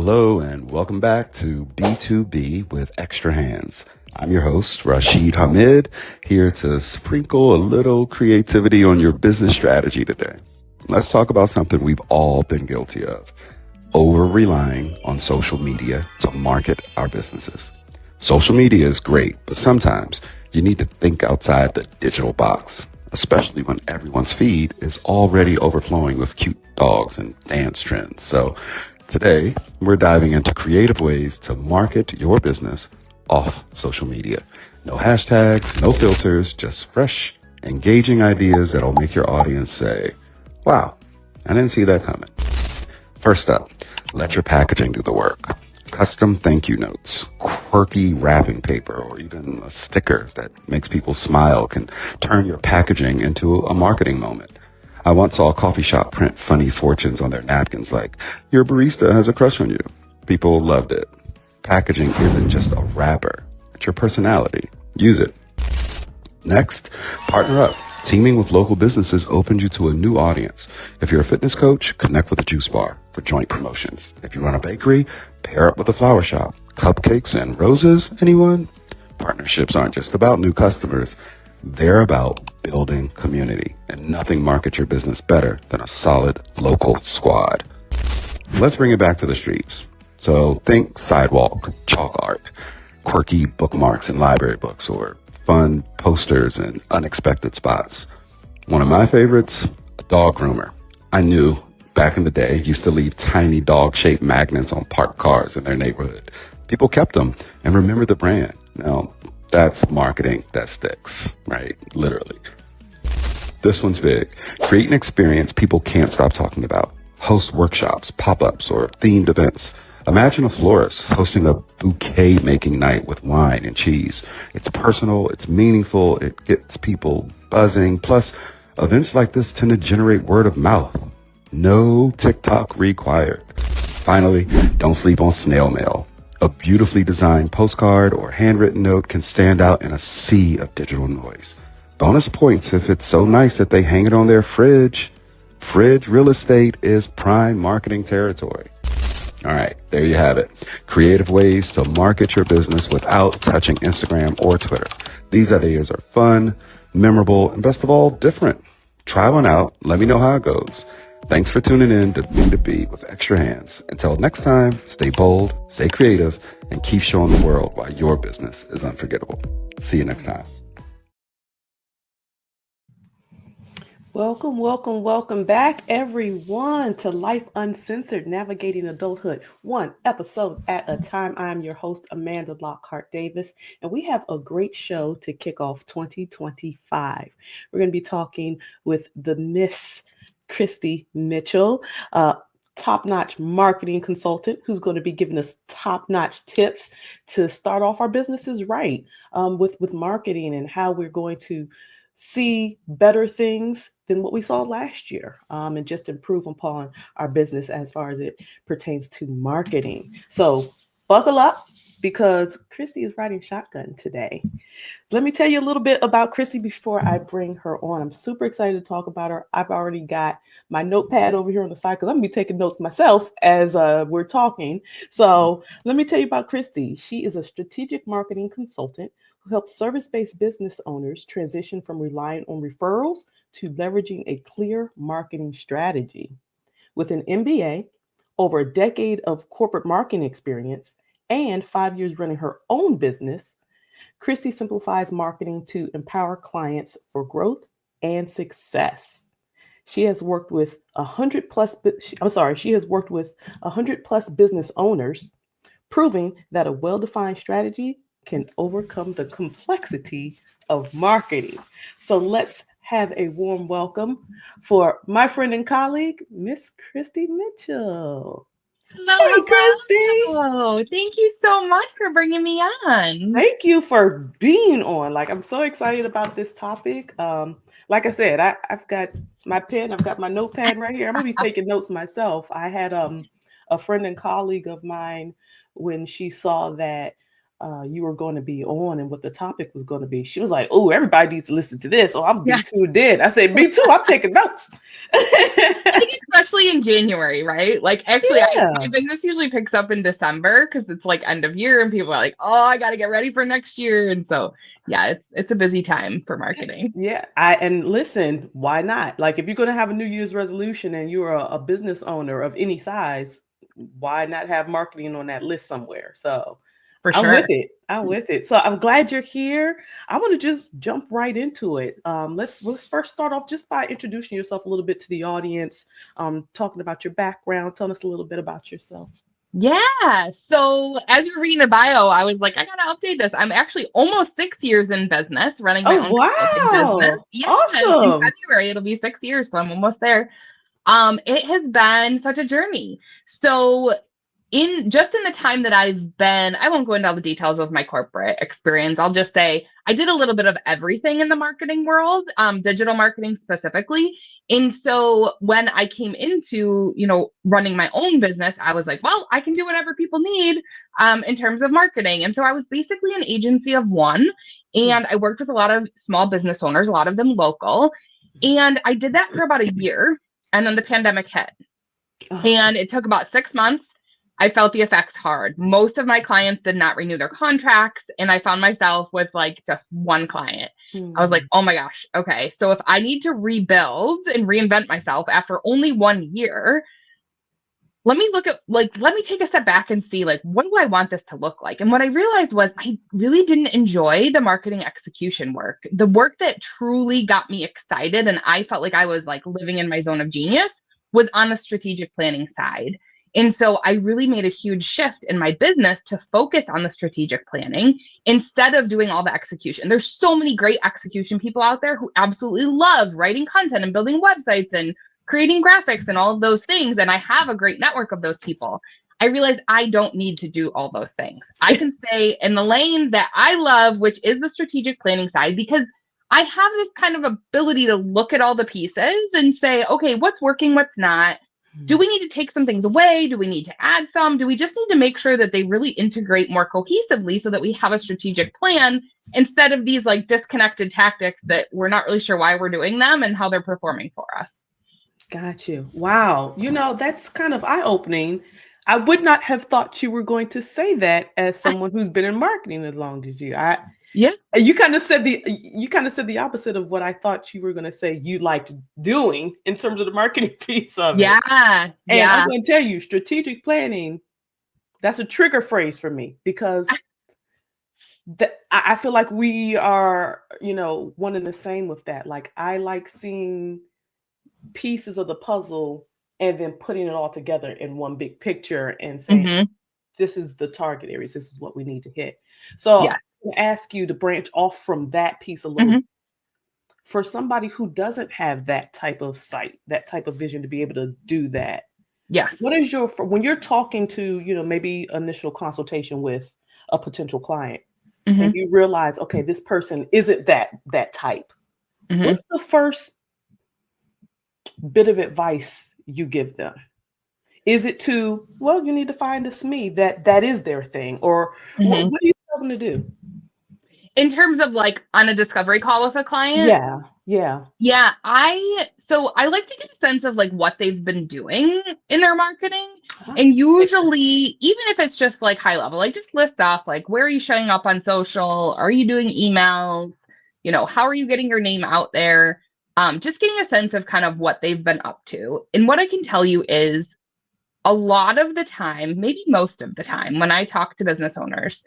Hello and welcome back to B2B with Extra Hands. I'm your host, Rashid Hamid, here to sprinkle a little creativity on your business strategy today. Let's talk about something we've all been guilty of: over-relying on social media to market our businesses. Social media is great, but sometimes you need to think outside the digital box, especially when everyone's feed is already overflowing with cute dogs and dance trends. So today, we're diving into creative ways to market your business off social media. No hashtags, no filters, just fresh, engaging ideas that'll make your audience say, wow, I didn't see that coming. First up, let your packaging do the work. Custom thank you notes, quirky wrapping paper, or even a sticker that makes people smile can turn your packaging into a marketing moment. I once saw a coffee shop print funny fortunes on their napkins like, your barista has a crush on you. People loved it. Packaging isn't just a wrapper. It's your personality. Use it. Next, partner up. Teaming with local businesses opens you to a new audience. If you're a fitness coach, connect with a juice bar for joint promotions. If you run a bakery, pair up with a flower shop. Cupcakes and roses, anyone? Partnerships aren't just about new customers. They're about building community, and nothing markets your business better than a solid local squad. Let's bring it back to the streets. So think sidewalk, chalk art, quirky bookmarks in library books, or fun posters in unexpected spots. One of my favorites, a dog groomer. I knew back in the day used to leave tiny dog-shaped magnets on parked cars in their neighborhood. People kept them and remembered the brand. Now, that's marketing that sticks, right? Literally. This one's big. Create an experience people can't stop talking about. Host workshops, pop-ups, or themed events. Imagine a florist hosting a bouquet making night with wine and cheese. It's personal, it's meaningful, it gets people buzzing. Plus, events like this tend to generate word of mouth. No TikTok required. Finally, don't sleep on snail mail. A beautifully designed postcard or handwritten note can stand out in a sea of digital noise. Bonus points if it's so nice that they hang it on their fridge. Fridge real estate is prime marketing territory. All right, there you have it. Creative ways to market your business without touching Instagram or Twitter. These ideas are fun, memorable, and best of all, different. Try one out. Let me know how it goes. Thanks for tuning in to B2B with Extra Hands. Until next time, stay bold, stay creative, and keep showing the world why your business is unforgettable. See you next time. Welcome back, everyone, to Life Uncensored, Navigating Adulthood, one episode at a time. I'm your host, Amanda Lockhart Davis, and we have a great show to kick off 2025. We're going to be talking with the Miss Kristi Mitchell, top-notch marketing consultant who's going to be giving us top-notch tips to start off our businesses right with marketing and how we're going to see better things than what we saw last year and just improve upon our business as far as it pertains to marketing. So buckle up because Kristi is riding shotgun today. Let me tell you a little bit about Kristi before I bring her on. I'm super excited to talk about her. I've already got my notepad over here on the side because I'm going to be taking notes myself as we're talking. So let me tell you about Kristi. She is a strategic marketing consultant who helps service-based business owners transition from relying on referrals to leveraging a clear marketing strategy. With an MBA, over a decade of corporate marketing experience, and 5 years running her own business, Kristi simplifies marketing to empower clients for growth and success. She has worked with 100 plus business owners, proving that a well-defined strategy can overcome the complexity of marketing. So let's have a warm welcome for my friend and colleague, Miss Kristi Mitchell. Hey, Kristi. Hello. Thank you so much for bringing me on. Thank you for being on. I'm so excited about this topic. Like I said, I've got my pen, I've got my notepad right here. I'm gonna be taking notes myself. I had a friend and colleague of mine when she saw that you were going to be on and what the topic was going to be. She was like, "Oh, everybody needs to listen to this." Oh, I'm Yeah. be tuned in. I said, "Me too. I'm taking notes." I think especially in January, right? Like actually Yeah. my business usually picks up in December because it's like end of year and people are like, oh, I got to get ready for next year. And so, yeah, it's a busy time for marketing. Yeah. And listen, why not? Like if you're going to have a New Year's resolution and you're a business owner of any size, why not have marketing on that list somewhere? So For I'm sure. with it. I'm with it. So I'm glad you're here. I want to just jump right into it. Let's first start off just by introducing yourself a little bit to the audience, talking about your background, telling us a little bit about yourself. Yeah. So as you're reading the bio, I was like, I got to update this. I'm actually almost 6 years in business, running my Oh, own consulting business. wow. Yeah. In Awesome. February, it'll be 6 years. So I'm almost there. It has been such a journey. So in the time that I've been, I won't go into all the details of my corporate experience. I'll just say I did a little bit of everything in the marketing world, digital marketing specifically. And so when I came into, running my own business, I was like, well, I can do whatever people need in terms of marketing. And so I was basically an agency of one, and I worked with a lot of small business owners, a lot of them local. And I did that for about a year. And then the pandemic hit. And it took about 6 months. I felt the effects hard. Most of my clients did not renew their contracts. And I found myself with like just one client. I was like, oh my gosh, okay. So if I need to rebuild and reinvent myself after only 1 year, let me take a step back and see, like, what do I want this to look like? And what I realized was I really didn't enjoy the marketing execution work. The work that truly got me excited and I felt like I was like living in my zone of genius was on the strategic planning side. And so I really made a huge shift in my business to focus on the strategic planning instead of doing all the execution. There's so many great execution people out there who absolutely love writing content and building websites and creating graphics and all of those things. And I have a great network of those people. I realized I don't need to do all those things. I can stay in the lane that I love, which is the strategic planning side, because I have this kind of ability to look at all the pieces and say, okay, what's working, what's not? Do we need to take some things away? Do we need to add some? Do we just need to make sure that they really integrate more cohesively so that we have a strategic plan instead of these like disconnected tactics that we're not really sure why we're doing them and how they're performing for us? Got you. Wow. That's kind of eye-opening. I would not have thought you were going to say that as someone who's been in marketing as long as you. Yeah. You kind of said the opposite of what I thought you were going to say you liked doing in terms of the marketing piece of it. And I'm going to tell you, strategic planning, that's a trigger phrase for me because I feel like we are, one and the same with that. Like I like seeing pieces of the puzzle and then putting it all together in one big picture and saying, this is the target areas. This is what we need to hit. So I'm going to ask you to branch off from that piece a little bit. For somebody who doesn't have that type of sight, that type of vision to be able to do that. Yes. What is when you're talking to, maybe initial consultation with a potential client and you realize, okay, this person isn't that type. What's the first bit of advice you give them? Is it you need to find a SME that is their thing, or what do you tell them to do? In terms of like on a discovery call with a client? Yeah. I like to get a sense of like what they've been doing in their marketing. And usually, even if it's just like high level, like just list off like, where are you showing up on social? Are you doing emails? How are you getting your name out there? Just getting a sense of kind of what they've been up to. And what I can tell you is a lot of the time, maybe most of the time, when I talk to business owners,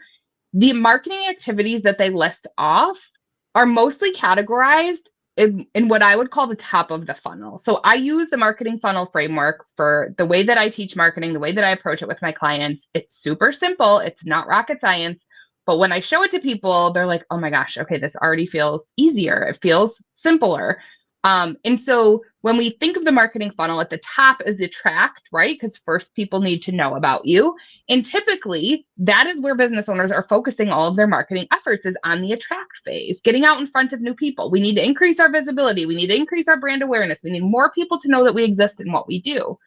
the marketing activities that they list off are mostly categorized in what I would call the top of the funnel. So I use the marketing funnel framework for the way that I teach marketing, the way that I approach it with my clients. It's super simple. It's not rocket science. But when I show it to people, they're like, oh my gosh, okay, this already feels easier. It feels simpler. And so when we think of the marketing funnel, at the top is attract, right? Because first people need to know about you. And typically that is where business owners are focusing all of their marketing efforts, is on the attract phase, getting out in front of new people. We need to increase our visibility. We need to increase our brand awareness. We need more people to know that we exist and what we do,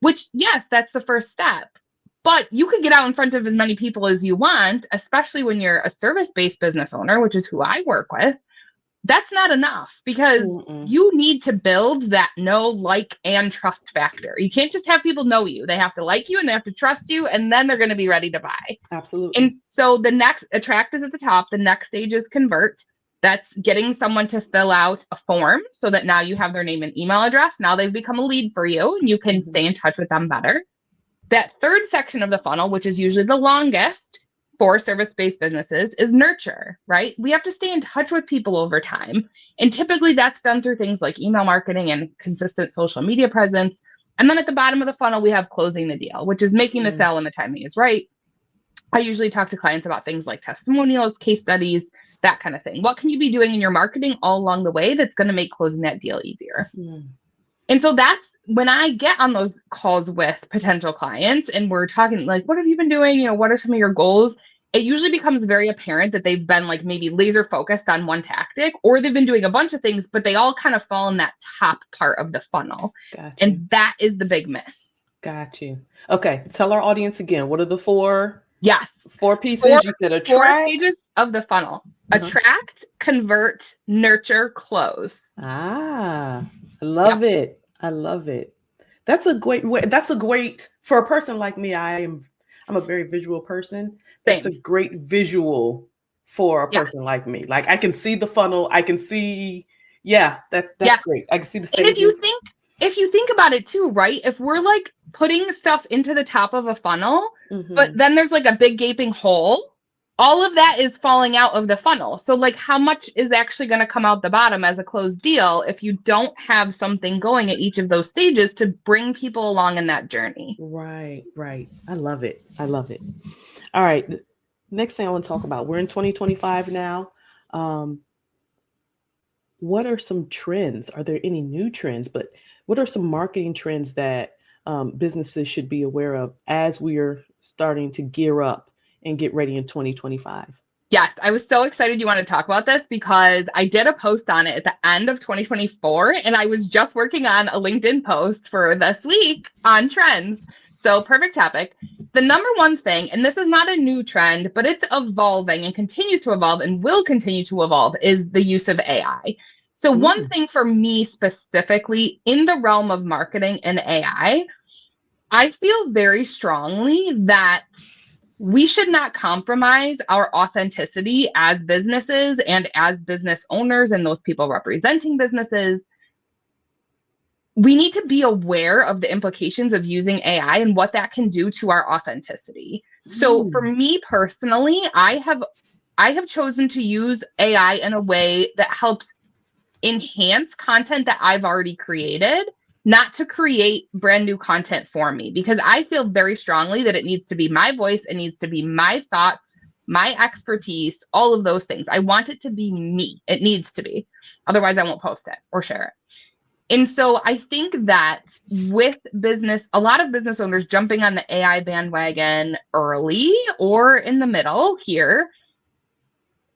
which, yes, that's the first step. But you could get out in front of as many people as you want, especially when you're a service-based business owner, which is who I work with. That's not enough because you need to build that know, like, and trust factor. You can't just have people know you. They have to like you and they have to trust you, and then they're going to be ready to buy. Absolutely. And so the next, attract is at the top. The next stage is convert. That's getting someone to fill out a form so that now you have their name and email address. Now they've become a lead for you and you can stay in touch with them better. That third section of the funnel, which is usually the longest for service-based businesses, is nurture, right? We have to stay in touch with people over time. And typically that's done through things like email marketing and consistent social media presence. And then at the bottom of the funnel, we have closing the deal, which is making the sale when the timing is right. I usually talk to clients about things like testimonials, case studies, that kind of thing. What can you be doing in your marketing all along the way that's going to make closing that deal easier? And so that's when I get on those calls with potential clients and we're talking like, what have you been doing? You know, what are some of your goals? It usually becomes very apparent that they've been like maybe laser focused on one tactic, or they've been doing a bunch of things, but they all kind of fall in that top part of the funnel. Gotcha. And that is the big miss. Got you. Okay. Tell our audience again, what are the four? Yes. 4 pieces. You said attract. 4 stages of the funnel. Attract, convert, nurture, close. I love it. I love it. That's a great way. That's a great, for a person like me, I'm a very visual person. That's a great visual for a person like me. Like I can see the funnel. I can see, that's great. I can see the stages. And if you think about it too, right? If we're like putting stuff into the top of a funnel, but then there's like a big gaping hole, all of that is falling out of the funnel. So like how much is actually going to come out the bottom as a closed deal if you don't have something going at each of those stages to bring people along in that journey? Right. I love it. All right. Next thing I want to talk about, we're in 2025 now. What are some trends? Are there any new trends? But what are some marketing trends that businesses should be aware of as we are starting to gear up and get ready in 2025? Yes, I was so excited you want to talk about this because I did a post on it at the end of 2024, and I was just working on a LinkedIn post for this week on trends. So perfect topic. The number one thing, and this is not a new trend, but it's evolving and continues to evolve and will continue to evolve, is the use of AI. So one thing for me specifically in the realm of marketing and AI, I feel very strongly that we should not compromise our authenticity as businesses and as business owners and those people representing businesses. We need to be aware of the implications of using AI and what that can do to our authenticity. So for me personally, I have chosen to use AI in a way that helps enhance content that I've already created, not to create brand new content for me, because I feel very strongly that it needs to be my voice. It needs to be my thoughts, my expertise, all of those things. I want it to be me. It needs to be. Otherwise, I won't post it or share it. And so I think that with business, a lot of business owners jumping on the AI bandwagon early or in the middle here,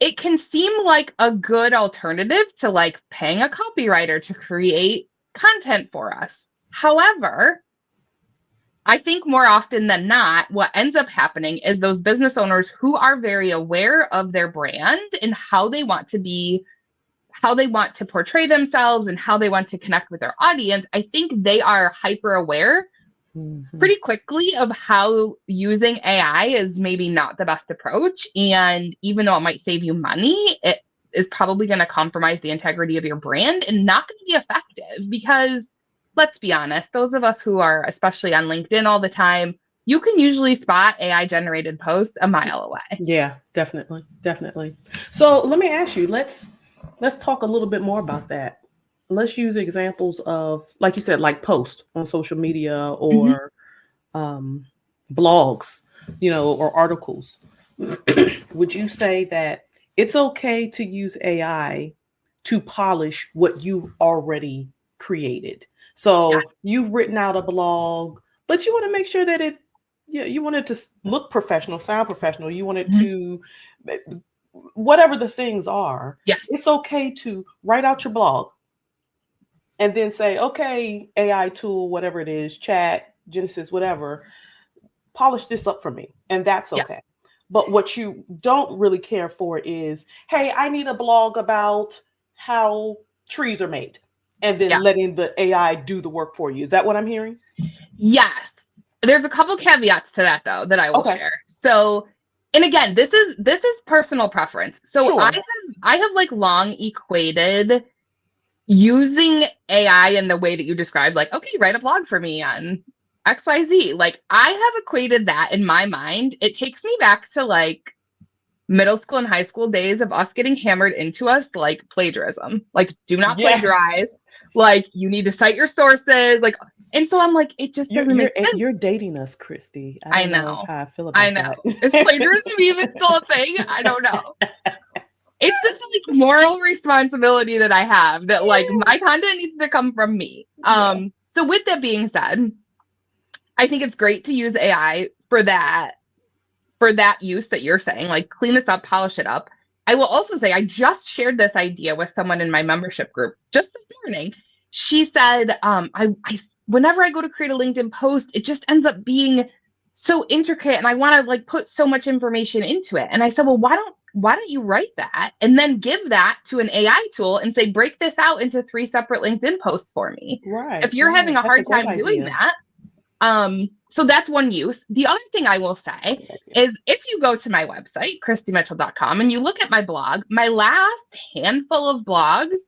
it can seem like a good alternative to like paying a copywriter to create content for us. However, I think more often than not, what ends up happening is those business owners who are very aware of their brand and how they want to portray themselves and how they want to connect with their audience, I think they are hyper aware pretty quickly of how using AI is maybe not the best approach. And even though it might save you money, it is probably going to compromise the integrity of your brand and not going to be effective, because let's be honest, those of us who are especially on LinkedIn all the time, you can usually spot AI generated posts a mile away. Yeah, definitely. So let me ask you, let's talk a little bit more about that. Let's use examples of, like you said, like posts on social media or blogs, or articles. Would you say that it's okay to use AI to polish what you've already created? So you've written out a blog, but you want to make sure that you want it to look professional, sound professional. You want it to, whatever the things are. Yes. It's okay to write out your blog and then say, okay, AI tool, whatever it is, chat, Genesis, whatever, polish this up for me, and that's Yes. okay. But what you don't really care for is, hey, I need a blog about how trees are made, and then Yeah. letting the AI do the work for you. Is that what I'm hearing? Yes. There's a couple caveats to that though that I will Okay. share. So, and again, this is personal preference. So Sure. I have like long equated using AI in the way that you described, like, okay, write a blog for me on XYZ. Like, I have equated that in my mind. It takes me back to like middle school and high school days of us getting hammered into us like plagiarism. Like, do not Yeah. plagiarize. Like, you need to cite your sources. Like, and so I'm like, it just doesn't make sense. You're dating us, Kristi. I I don't know know. how I feel about I know. that. Is plagiarism even still a thing? I don't know. It's this like moral responsibility that I have that like my content needs to come from me. So with that being said, I think it's great to use AI for that use that you're saying, like clean this up, polish it up. I will also say I just shared this idea with someone in my membership group just this morning. She said, I whenever I go to create a LinkedIn post, it just ends up being so intricate and I want to like put so much information into it. And I said, well, why don't you write that and then give that to an AI tool and say, break this out into 3 separate LinkedIn posts for me. Right. If you're having a That's hard great time doing idea. that. So that's one use. The other thing I will say is if you go to my website, kristimitchell.com, and you look at my blog, my last handful of blogs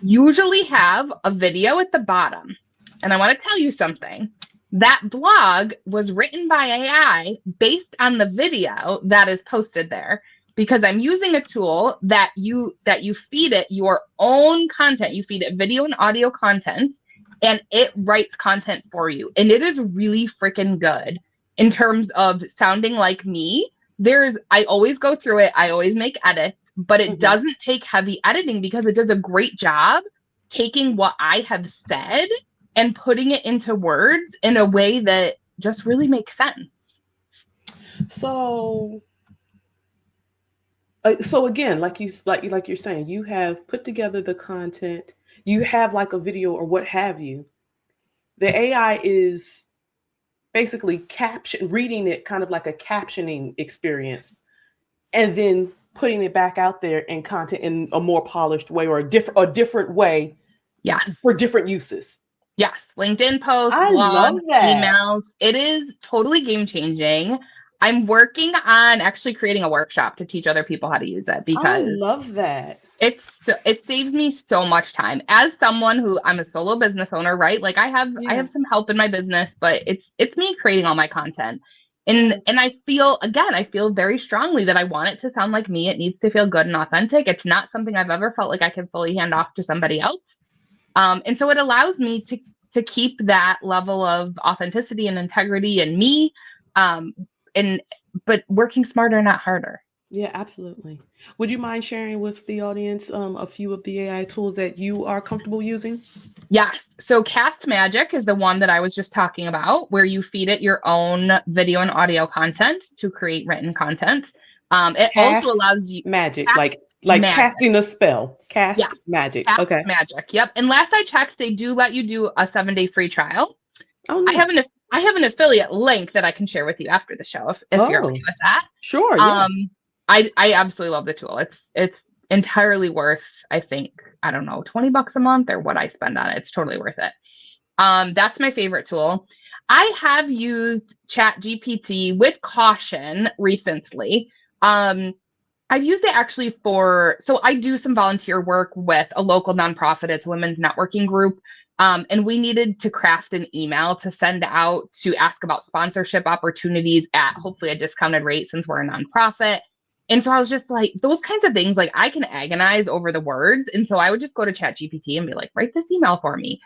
usually have a video at the bottom. And I want to tell you something. That blog was written by AI based on the video that is posted there, because I'm using a tool that you feed it your own content. You feed it video and audio content, and it writes content for you. And it is really freaking good in terms of sounding like me. I always go through it. I always make edits, but it doesn't take heavy editing because it does a great job taking what I have said and putting it into words in a way that just really makes sense. So again, like you're saying, you have put together the content, you have like a video or what have you. The AI is basically reading it kind of like a captioning experience, and then putting it back out there in content in a more polished way or a different way. Yes. For different uses. Yes. LinkedIn posts, I love blogs, that. emails. It is totally game changing. I'm working on actually creating a workshop to teach other people how to use it because I love that. it saves me so much time. As someone who I'm a solo business owner, right? Like I have some help in my business, but it's me creating all my content. And I feel very strongly that I want it to sound like me. It needs to feel good and authentic. It's not something I've ever felt like I can fully hand off to somebody else. And so it allows me to keep that level of authenticity and integrity in me, but working smarter, not harder. Yeah, absolutely. Would you mind sharing with the audience a few of the AI tools that you are comfortable using? Yes. So Cast Magic is the one that I was just talking about, where you feed it your own video and audio content to create written content. It also allows you magic, like magic. Casting a spell. Magic. Cast Magic. Yep. And last I checked, they do let you do a 7-day free trial. Oh, nice. I have an affiliate link that I can share with you after the show if you're okay with that. Sure. Yeah. I absolutely love the tool. It's entirely worth, I think, I don't know, $20 a month or what I spend on it. It's totally worth it. That's my favorite tool. I have used ChatGPT with caution recently. I've used it actually so I do some volunteer work with a local nonprofit. It's a women's networking group. And we needed to craft an email to send out to ask about sponsorship opportunities at hopefully a discounted rate since we're a nonprofit. And so I was just like, those kinds of things, like I can agonize over the words. And so I would just go to ChatGPT and be like, write this email for me.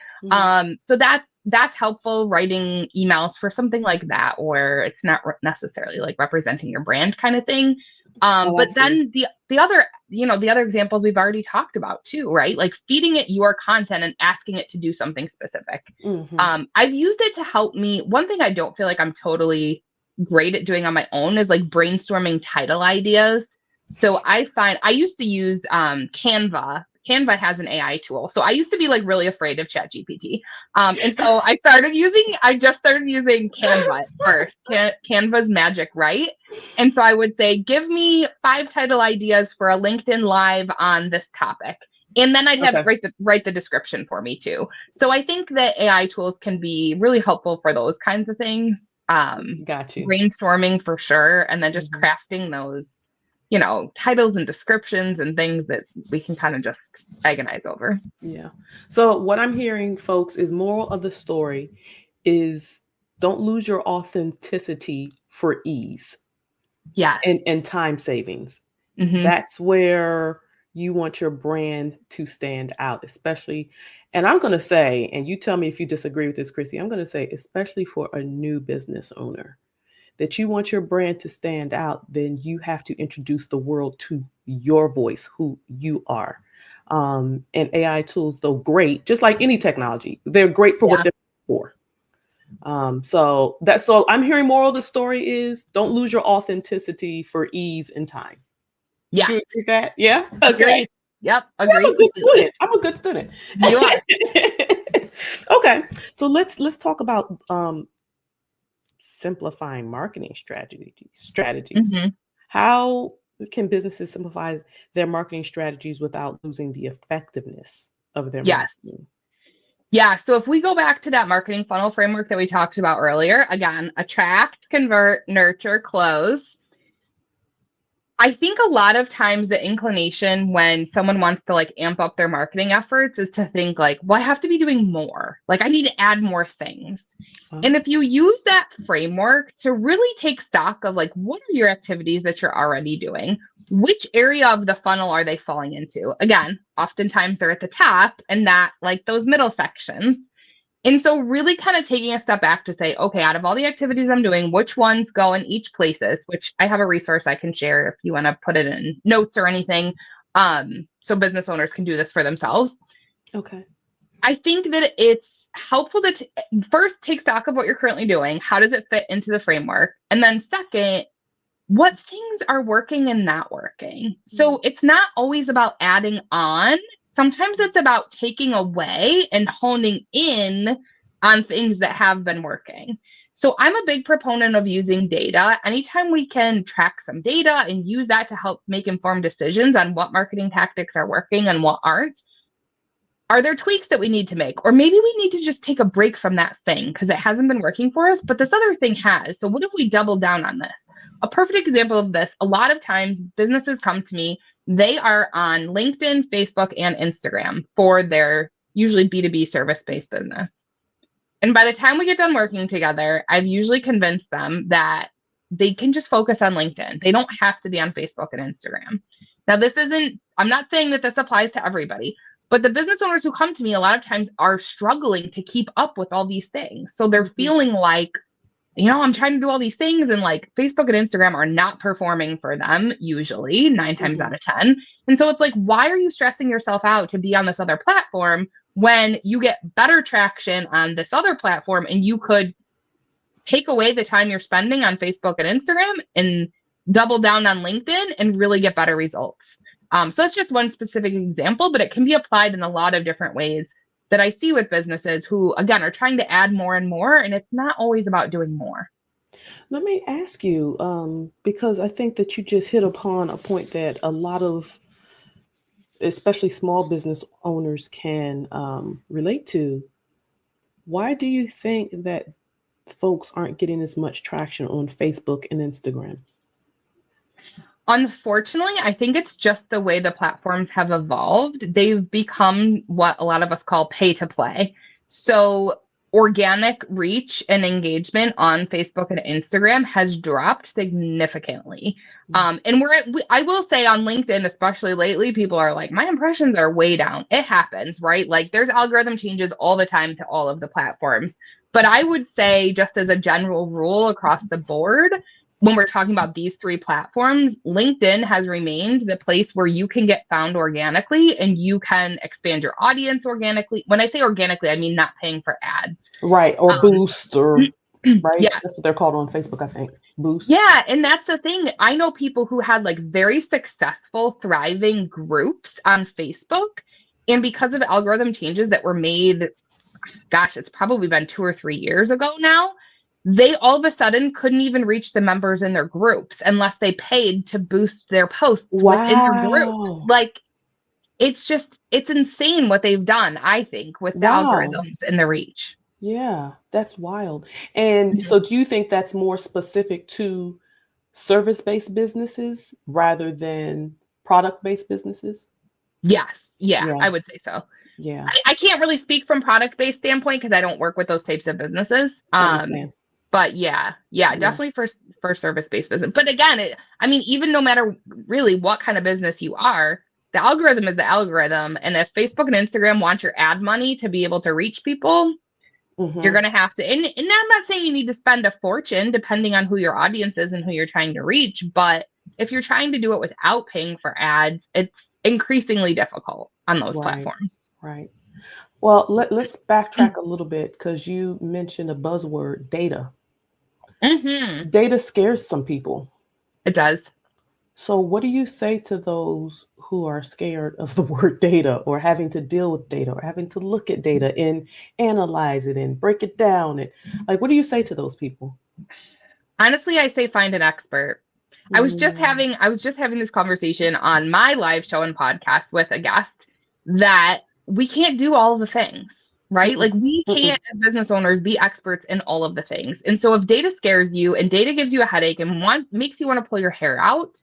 So that's helpful, writing emails for something like that, where it's not necessarily like representing your brand kind of thing. But then the other examples we've already talked about too, right? Like feeding it your content and asking it to do something specific. I've used it to help me. One thing I don't feel like I'm totally great at doing on my own is like brainstorming title ideas. So I used to use Canva Canva has an AI tool. So I used to be like really afraid of ChatGPT. And so I just started using Canva at first. Canva's magic, right? And so I would say, give me 5 title ideas for a LinkedIn Live on this topic. And then I'd have it write the description for me too. So I think that AI tools can be really helpful for those kinds of things. Got you. Brainstorming for sure. And then just crafting those, titles and descriptions and things that we can kind of just agonize over. Yeah. So what I'm hearing, folks, is moral of the story is don't lose your authenticity for ease. Yes. And time savings. That's where you want your brand to stand out, especially, and I'm going to say, and you tell me if you disagree with this, Kristi, I'm going to say, especially for a new business owner, that you want your brand to stand out, then you have to introduce the world to your voice, who you are. And AI tools, though great, just like any technology, they're great for what they're for. So I'm hearing moral of the story is don't lose your authenticity for ease and time. Yeah. You agree with that? Yeah. Okay. Yep. Agree. I'm a good student. You are. Okay. So let's talk about simplifying marketing strategies. How can businesses simplify their marketing strategies without losing the effectiveness of their marketing? Yeah. So if we go back to that marketing funnel framework that we talked about earlier, again, attract, convert, nurture, close. I think a lot of times the inclination when someone wants to like amp up their marketing efforts is to think like, well, I have to be doing more. Like I need to add more things. And if you use that framework to really take stock of like, what are your activities that you're already doing? Which area of the funnel are they falling into? Again, oftentimes they're at the top and not like those middle sections. And so really kind of taking a step back to say, okay, out of all the activities I'm doing, which ones go in each places, which I have a resource I can share if you want to put it in notes or anything. So business owners can do this for themselves. Okay. I think that it's helpful to first take stock of what you're currently doing. How does it fit into the framework? And then second, what things are working and not working? So it's not always about adding on. Sometimes it's about taking away and honing in on things that have been working. So I'm a big proponent of using data. Anytime we can track some data and use that to help make informed decisions on what marketing tactics are working and what aren't, are there tweaks that we need to make? Or maybe we need to just take a break from that thing because it hasn't been working for us, but this other thing has. So what if we double down on this? A perfect example of this, a lot of times businesses come to me, they are on LinkedIn, Facebook, and Instagram for their usually B2B service-based business. And by the time we get done working together, I've usually convinced them that they can just focus on LinkedIn. They don't have to be on Facebook and Instagram. Now, I'm not saying that this applies to everybody, but the business owners who come to me a lot of times are struggling to keep up with all these things. So they're feeling like, I'm trying to do all these things and like Facebook and Instagram are not performing for them usually 9 times out of 10. And so it's like, why are you stressing yourself out to be on this other platform when you get better traction on this other platform and you could take away the time you're spending on Facebook and Instagram and double down on LinkedIn and really get better results? So that's just one specific example, but it can be applied in a lot of different ways that I see with businesses who, again, are trying to add more and more, and it's not always about doing more. Let me ask you, because I think that you just hit upon a point that a lot of, especially small business owners can relate to. Why do you think that folks aren't getting as much traction on Facebook and Instagram? Unfortunately, I think it's just the way the platforms have evolved. They've become what a lot of us call pay to play. So organic reach and engagement on Facebook and Instagram has dropped significantly. And I will say on LinkedIn, especially lately, people are like, my impressions are way down. It happens, right? Like there's algorithm changes all the time to all of the platforms. But I would say just as a general rule across the board, when we're talking about these 3 platforms, LinkedIn has remained the place where you can get found organically and you can expand your audience organically. When I say organically, I mean not paying for ads. Right. Or boost or right. Yes. That's what they're called on Facebook, I think. Boost. Yeah. And that's the thing. I know people who had like very successful, thriving groups on Facebook. And because of algorithm changes that were made, gosh, it's probably been 2 or 3 years ago now, they all of a sudden couldn't even reach the members in their groups unless they paid to boost their posts within their groups. Wow. Like, it's insane what they've done, I think, with the Wow. algorithms and the reach. Yeah, that's wild. And Mhm. so do you think that's more specific to service-based businesses rather than product-based businesses? Yes. Yeah, Yeah, I would say so. yeah, I can't really speak from product-based standpoint because I don't work with those types of businesses. understand. But yeah, Yeah, definitely for service-based business. But again, I mean, even no matter really what kind of business you are, the algorithm is the algorithm. And if Facebook and Instagram want your ad money to be able to reach people, you're hmm, going to have to. And I'm not saying you need to spend a fortune depending on who your audience is and who you're trying to reach. But if you're trying to do it without paying for ads, it's increasingly difficult on those right, platforms. right. Well, let's backtrack a little bit because you mentioned a buzzword, data. Hmm. Data scares some people. It does. So, what do you say to those who are scared of the word data or having to deal with data or having to look at data and analyze it and break it down? And like, what do you say to those people? Honestly, I say find an expert. Mm, I was just having this conversation on my live show and podcast with a guest that we can't do all of the things, right? mm-mm, Like we mm-mm. can't as business owners be experts in all of the things. And so if data scares you and data gives you a headache and makes you want to pull your hair out,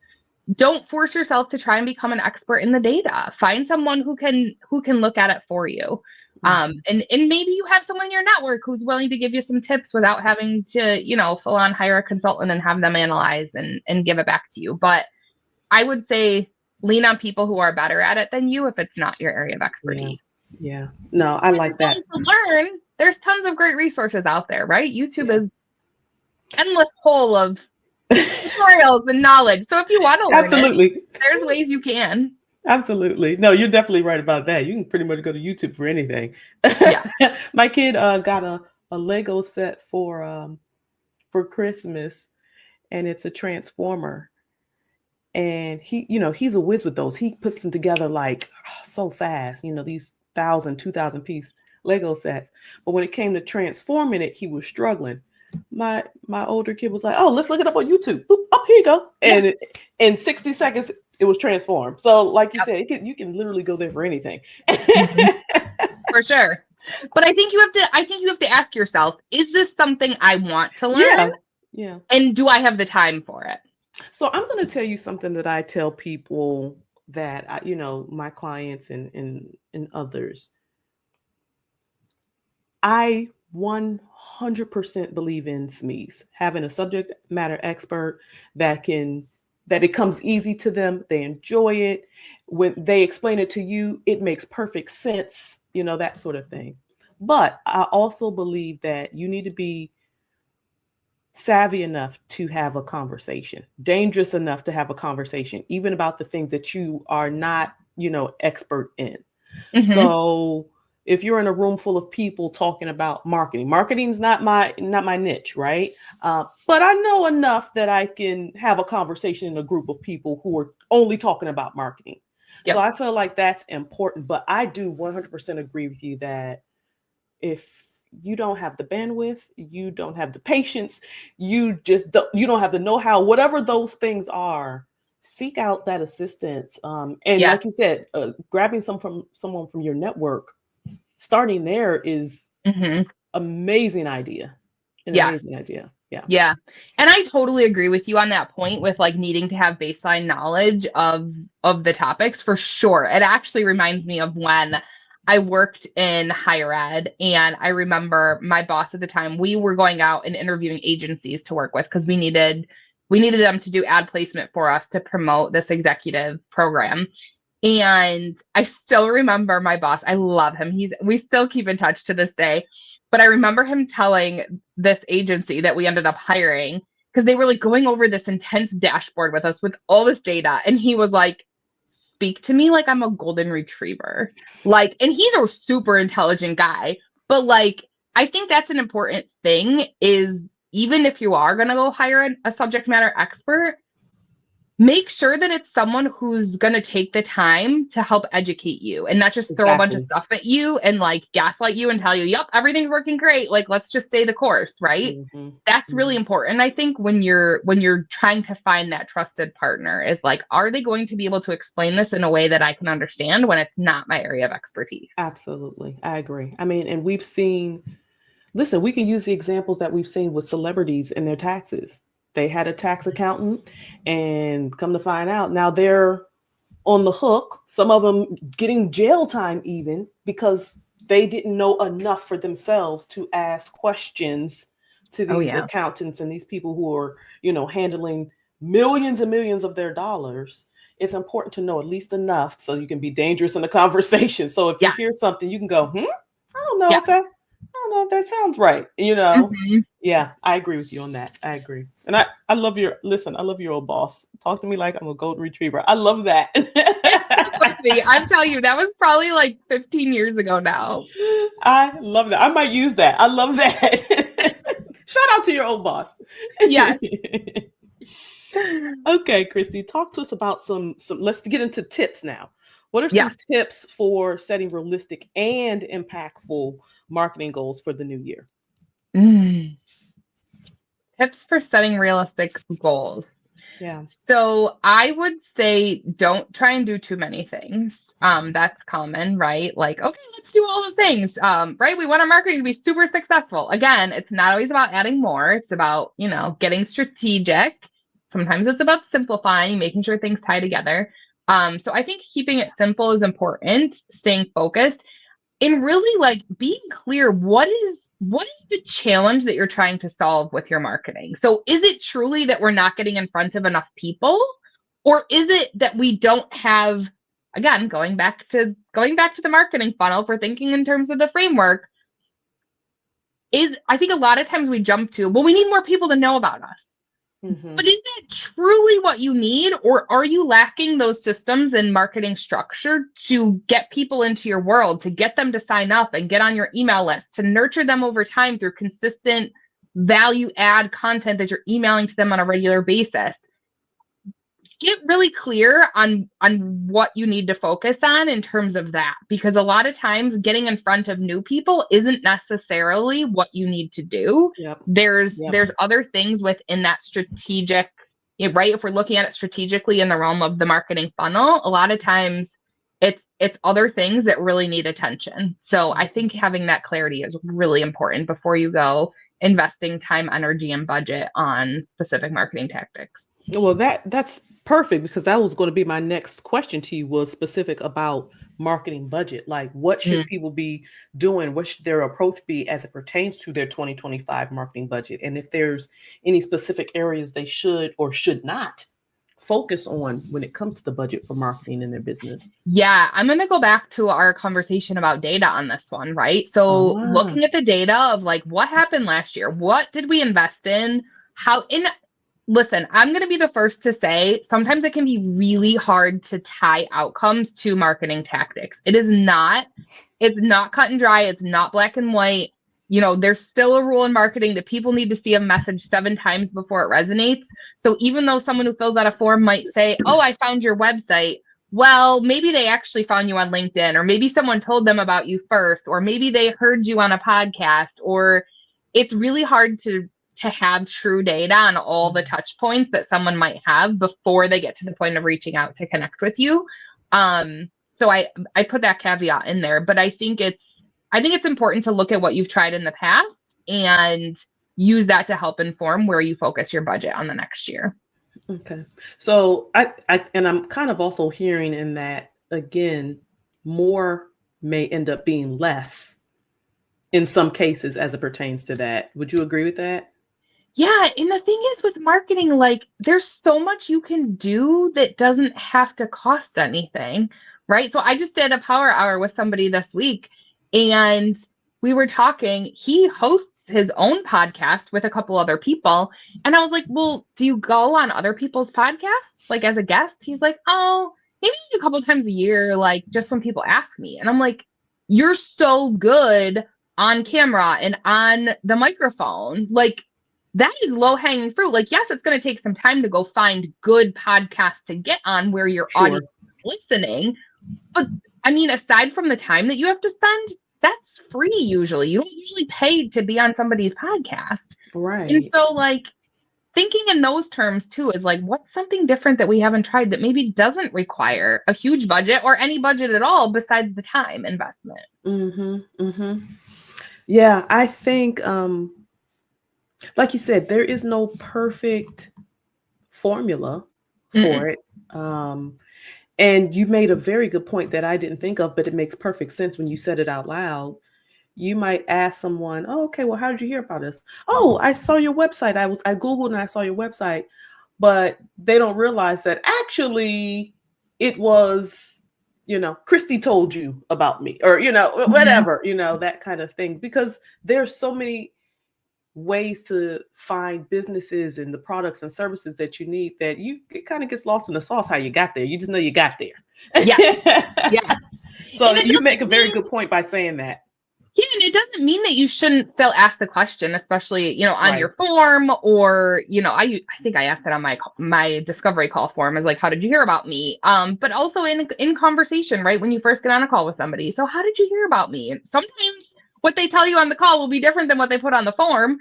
don't force yourself to try and become an expert in the data. Find someone who can look at it for you. Mhm. And maybe you have someone in your network who's willing to give you some tips without having to, full on hire a consultant and have them analyze and give it back to you. But I would say lean on people who are better at it than you if it's not your area of Yeah, expertise. yeah. No, I If you're like that. willing to learn, there's tons of great resources out there, right? YouTube Yeah. is endless full of tutorials and knowledge. So if you want to learn it, Absolutely. there's ways you can. Absolutely. No, you're definitely right about that. You can pretty much go to YouTube for anything. Yeah. My kid got a Lego set for Christmas, and it's a transformer. And he's a whiz with those. He puts them together like so fast, these 1,000, 2,000 piece Lego sets. But when it came to transforming it, he was struggling. My older kid was like, "Oh, let's look it up on YouTube." Boop, oh, here you go. Yes. And in 60 seconds, it was transformed. So, like you Yep. said, you can literally go there for anything. Mhm. For sure. But I think you have to ask yourself, is this something I want to learn? Yeah, yeah. And do I have the time for it? So I'm going to tell you something that I tell people that my clients and others. I 100% believe in SMEs, having a subject matter expert that it comes easy to them, they enjoy it. When they explain it to you, it makes perfect sense, that sort of thing. But I also believe that you need to be savvy enough to have a conversation, dangerous enough to have a conversation, even about the things that you are not, expert in. Hmm. So if you're in a room full of people talking about marketing is not my niche, right? But I know enough that I can have a conversation in a group of people who are only talking about marketing. So Yep. I feel like that's important. But I do 100% agree with you that if you don't have the bandwidth, you don't have the patience, you don't have the know-how, whatever those things are, seek out that assistance. And Yes. like you said, grabbing someone from your network, starting there is Hmm. amazing idea. An Yes. amazing idea. Yeah. Yeah. And I totally agree with you on that point with like needing to have baseline knowledge of the topics for sure. It actually reminds me of when I worked in higher ed, and I remember my boss at the time, we were going out and interviewing agencies to work with because we needed them to do ad placement for us to promote this executive program. And I still remember my boss. I love him. We still keep in touch to this day. But I remember him telling this agency that we ended up hiring because they were like going over this intense dashboard with us with all this data. And he was like, speak to me like I'm a golden retriever. Like, and he's a super intelligent guy. But like, I think that's an important thing is even if you are going to go hire a subject matter expert, make sure that it's someone who's going to take the time to help educate you and not just throw a bunch of stuff at you and like gaslight you and tell you, yep, everything's working great. Like, let's just stay the course. Right. Mm-hmm. That's really important. I think when you're trying to find that trusted partner is like, are they going to be able to explain this in a way that I can understand when it's not my area of expertise? Absolutely. I agree. I mean, and we've seen, listen, we can use the examples that we've seen with celebrities and their taxes. They had a tax accountant, and come to find out, now they're on the hook. Some of them getting jail time even because they didn't know enough for themselves to ask questions to these accountants and these people who are, handling millions and millions of their dollars. It's important to know at least enough so you can be dangerous in the conversation. So if you hear something, you can go, I don't know if that sounds right. Mm-hmm. Yeah, I agree with you on that. I agree. And I love your old boss. Talk to me like I'm a golden retriever. I love that. I'm telling you, that was probably like 15 years ago now. I love that. I might use that. I love that. Shout out to your old boss. Yes. Okay, Kristi, talk to us about some, let's get into tips now. What are some tips for setting realistic and impactful marketing goals for the new year? Tips for setting realistic goals. Yeah. So I would say don't try and do too many things. That's common, right? Like, okay, let's do all the things. Right? We want our marketing to be super successful. Again, it's not always about adding more. It's about, getting strategic. Sometimes it's about simplifying, making sure things tie together. So I think keeping it simple is important, staying focused, and really like being clear, what is the challenge that you're trying to solve with your marketing? So is it truly that we're not getting in front of enough people? Or is it that we don't have, again, going back to the marketing funnel for thinking in terms of the framework, I think a lot of times we jump to, well, we need more people to know about us. Mm-hmm. But is that truly what you need? Or are you lacking those systems and marketing structure to get people into your world, to get them to sign up and get on your email list, to nurture them over time through consistent value add content that you're emailing to them on a regular basis? Get really clear on what you need to focus on in terms of that, because a lot of times getting in front of new people isn't necessarily what you need to do. Yep. There's other things within that strategic, right? If we're looking at it strategically in the realm of the marketing funnel, a lot of times it's other things that really need attention. So I think having that clarity is really important before you go investing time, energy, and budget on specific marketing tactics. Well, that's perfect, because that was going to be my next question to you, was specific about marketing budget. Like, what should people be doing? What should their approach be as it pertains to their 2025 marketing budget? And if there's any specific areas they should or should not focus on when it comes to the budget for marketing in their business. Yeah, I'm going to go back to our conversation about data on this one, right? So looking at the data of like, what happened last year? What did we invest in? Listen, I'm going to be the first to say, sometimes it can be really hard to tie outcomes to marketing tactics. It's not cut and dry. It's not black and white. There's still a rule in marketing that people need to see a message 7 times before it resonates. So even though someone who fills out a form might say, oh, I found your website, well, maybe they actually found you on LinkedIn, or maybe someone told them about you first, or maybe they heard you on a podcast, or it's really hard to have true data on all the touch points that someone might have before they get to the point of reaching out to connect with you. So I put that caveat in there, but I think it's important to look at what you've tried in the past and use that to help inform where you focus your budget on the next year. Okay. So I'm kind of also hearing in that, again, more may end up being less in some cases as it pertains to that. Would you agree with that? Yeah. And the thing is with marketing, like, there's so much you can do that doesn't have to cost anything, right? So I just did a power hour with somebody this week, and we were talking. He hosts his own podcast with a couple other people. And I was like, well, do you go on other people's podcasts, like as a guest? He's like, oh, maybe a couple times a year, like just when people ask me. And I'm like, you're so good on camera and on the microphone. Like, that is low hanging fruit. Like, yes, it's going to take some time to go find good podcasts to get on where your Sure. audience is listening. But I mean, aside from the time that you have to spend, that's free usually. You don't usually pay to be on somebody's podcast. Right. And so, like, thinking in those terms too is like, what's something different that we haven't tried that maybe doesn't require a huge budget or any budget at all besides the time investment? Yeah, I think, like you said, there is no perfect formula for it. And you made a very good point that I didn't think of, but it makes perfect sense when you said it out loud. You might ask someone, "Oh, okay, well, how did you hear about us?" "Oh, I saw your website. I Googled and I saw your website." But they don't realize that actually it was, Kristi told you about me, or, whatever, that kind of thing. Because there's so many ways to find businesses and the products and services that you need that it kind of gets lost in the sauce how you got there. You just know you got there. Yeah. So you make a very good point by saying that. Yeah, and it doesn't mean that you shouldn't still ask the question, especially, on Right. your form, or, I think I asked it on my discovery call form, is like, how did you hear about me? But also in conversation, right? When you first get on a call with somebody. So how did you hear about me? And sometimes what they tell you on the call will be different than what they put on the form.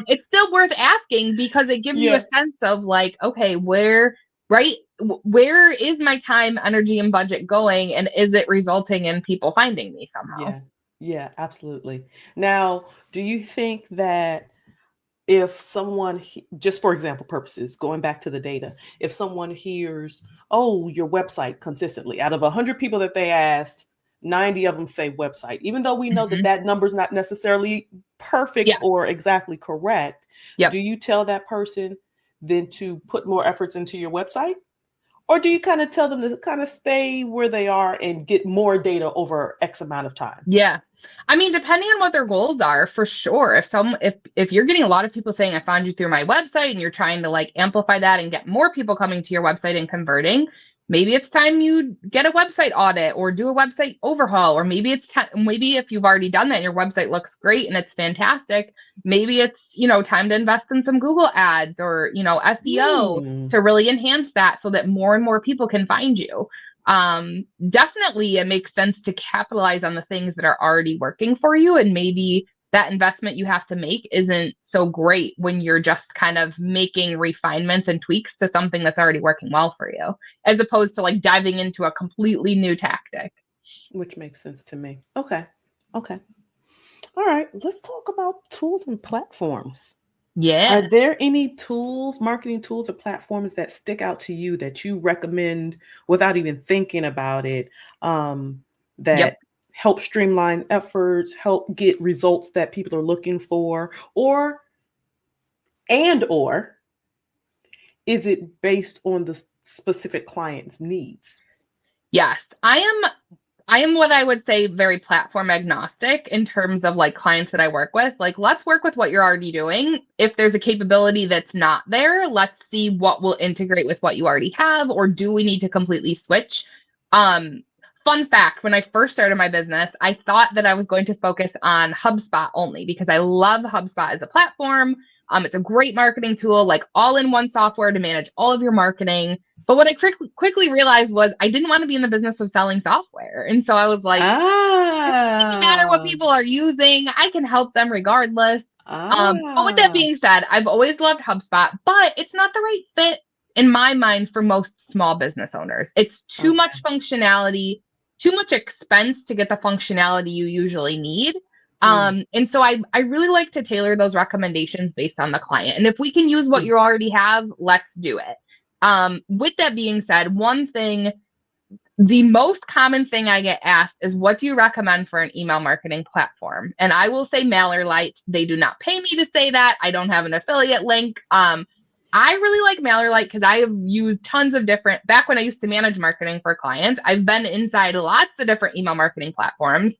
It's still worth asking because it gives you a sense of like, okay, where is my time, energy, and budget going? And is it resulting in people finding me somehow? Yeah, absolutely. Now, do you think that if someone, just for example purposes, going back to the data, if someone hears, "Oh, your website," consistently, out of 100 people that they asked, 90 of them say website, even though we know that number's not necessarily perfect or exactly correct, do you tell that person then to put more efforts into your website? Or do you kind of tell them to kind of stay where they are and get more data over X amount of time? Yeah. I mean, depending on what their goals are, for sure. If you're getting a lot of people saying, "I found you through my website," and you're trying to like amplify that and get more people coming to your website and converting, maybe it's time you get a website audit or do a website overhaul. Or maybe maybe if you've already done that and your website looks great and it's fantastic, maybe it's, time to invest in some Google ads or, SEO to really enhance that so that more and more people can find you. Definitely it makes sense to capitalize on the things that are already working for you, and maybe that investment you have to make isn't so great when you're just kind of making refinements and tweaks to something that's already working well for you, as opposed to like diving into a completely new tactic. Which makes sense to me. Okay. All right, let's talk about tools and platforms. Yeah. Are there any tools, marketing tools or platforms that stick out to you that you recommend without even thinking about it, that help streamline efforts, help get results that people are looking for, or is it based on the specific client's needs? Yes, I am what I would say very platform agnostic in terms of like clients that I work with. Like, let's work with what you're already doing. If there's a capability that's not there, let's see what will integrate with what you already have, or do we need to completely switch? Fun fact, when I first started my business, I thought that I was going to focus on HubSpot only because I love HubSpot as a platform. It's a great marketing tool, like all-in-one software to manage all of your marketing. But what I quickly realized was I didn't want to be in the business of selling software. And so I was like, it doesn't matter what people are using. I can help them regardless. But with that being said, I've always loved HubSpot, but it's not the right fit in my mind for most small business owners. It's too much functionality, too much expense to get the functionality you usually need. And so I really like to tailor those recommendations based on the client. And if we can use what you already have, let's do it. With that being said, the most common thing I get asked is, what do you recommend for an email marketing platform? And I will say MailerLite. They do not pay me to say that. I don't have an affiliate link. I really like MailerLite because I have used tons of back when I used to manage marketing for clients, I've been inside lots of different email marketing platforms.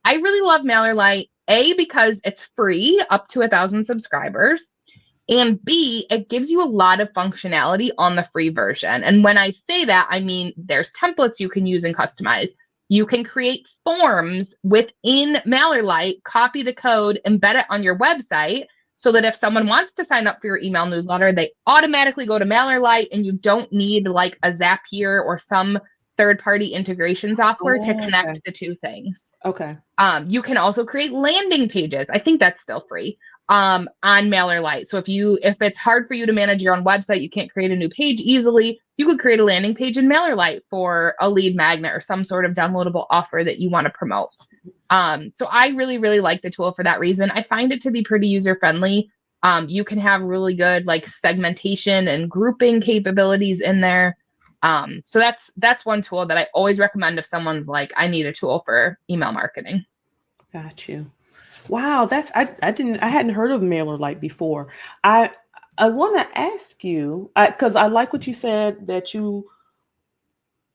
I really love MailerLite, A, because it's free up to 1,000 subscribers. And B, it gives you a lot of functionality on the free version. And when I say that, I mean, there's templates you can use and customize. You can create forms within MailerLite, copy the code, embed it on your website. so that if someone wants to sign up for your email newsletter, they automatically go to MailerLite, and you don't need like a Zapier or some third-party integration software to connect the two things. Okay. You can also create landing pages. I think that's still free on MailerLite. So if it's hard for you to manage your own website, you can't create a new page easily, you could create a landing page in MailerLite for a lead magnet or some sort of downloadable offer that you want to promote. So I really, really like the tool for that reason. I find it to be pretty user-friendly. You can have really good like segmentation and grouping capabilities in there. So that's one tool that I always recommend if someone's like, I need a tool for email marketing. Got you. Wow, I hadn't heard of MailerLite before. I want to ask you, because I like what you said, that you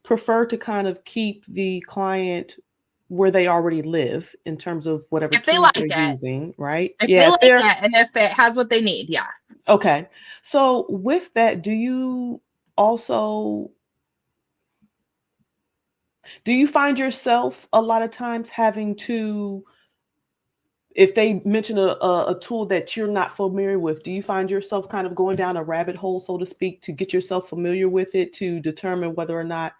prefer to kind of keep the client where they already live in terms of whatever if they tools like they're it. using, right? If they like it, and if it has what they need, yes. Okay. So with that, do you find yourself a lot of times having to, if they mention a tool that you're not familiar with, do you find yourself kind of going down a rabbit hole, so to speak, to get yourself familiar with it, to determine whether or not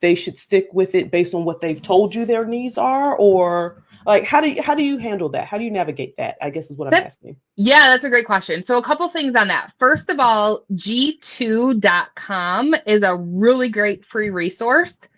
they should stick with it based on what they've told you their needs are? Or like, how do you handle that? How do you navigate that, I guess is what I'm asking. Yeah, that's a great question. So a couple things on that. First of all, g2.com is a really great free resource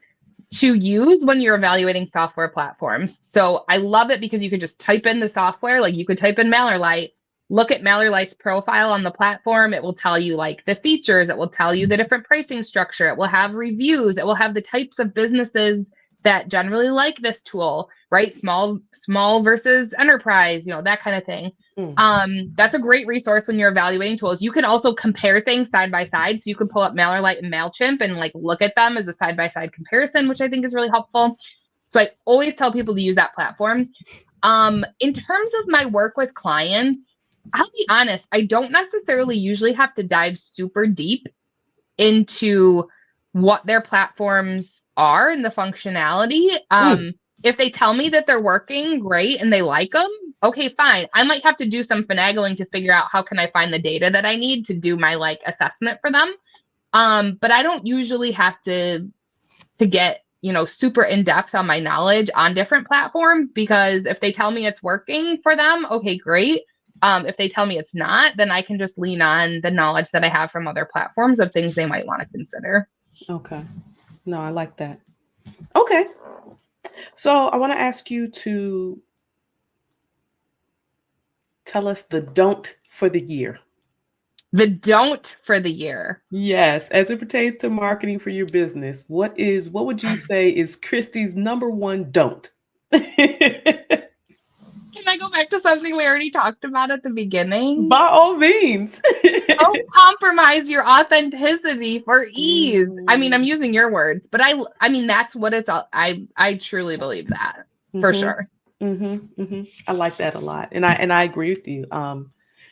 to use when you're evaluating software platforms. So I love it because you can just type in the software, like you could type in MailerLite, look at MailerLite's profile on the platform. It will tell you like the features, it will tell you the different pricing structure, it will have reviews, it will have the types of businesses that generally like this tool, right? Small versus enterprise, that kind of thing. That's a great resource when you're evaluating tools. You can also compare things side by side. So you can pull up MailerLite and MailChimp and like look at them as a side-by-side comparison, which I think is really helpful. So I always tell people to use that platform. In terms of my work with clients, I'll be honest, I don't necessarily usually have to dive super deep into what their platforms are and the functionality. If they tell me that they're working great and they like them, okay, fine. I might have to do some finagling to figure out how can I find the data that I need to do my like assessment for them. But I don't usually have to get, super in depth on my knowledge on different platforms, because if they tell me it's working for them, okay, great. If they tell me it's not, then I can just lean on the knowledge that I have from other platforms of things they might want to consider. Okay. No, I like that. Okay. So I want to ask you to tell us the don't for the year. The don't for the year. Yes, as it pertains to marketing for your business, what would you say is Kristi's number one don't? Can I go back to something we already talked about at the beginning? By all means. Don't compromise your authenticity for ease. I mean, I'm using your words, but I mean, that's what it's all. I truly believe that for sure. I like that a lot. And I agree with you.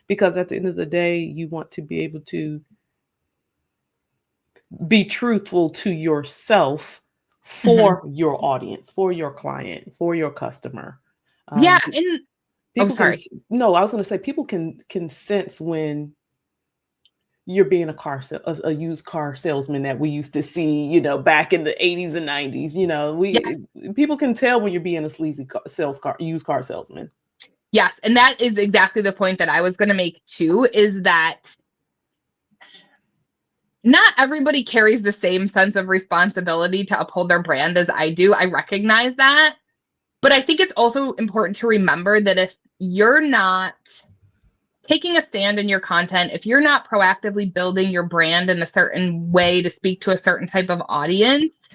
Because at the end of the day, you want to be able to be truthful to yourself for your audience, for your client, for your customer. Yeah. I was going to say people can sense when you're being a used car salesman that we used to see, back in the 80s and 90s. People can tell when you're being a sleazy used car salesman. Yes. And that is exactly the point that I was going to make too, is that not everybody carries the same sense of responsibility to uphold their brand as I do. I recognize that. But I think it's also important to remember that if you're not taking a stand in your content, if you're not proactively building your brand in a certain way to speak to a certain type of audience,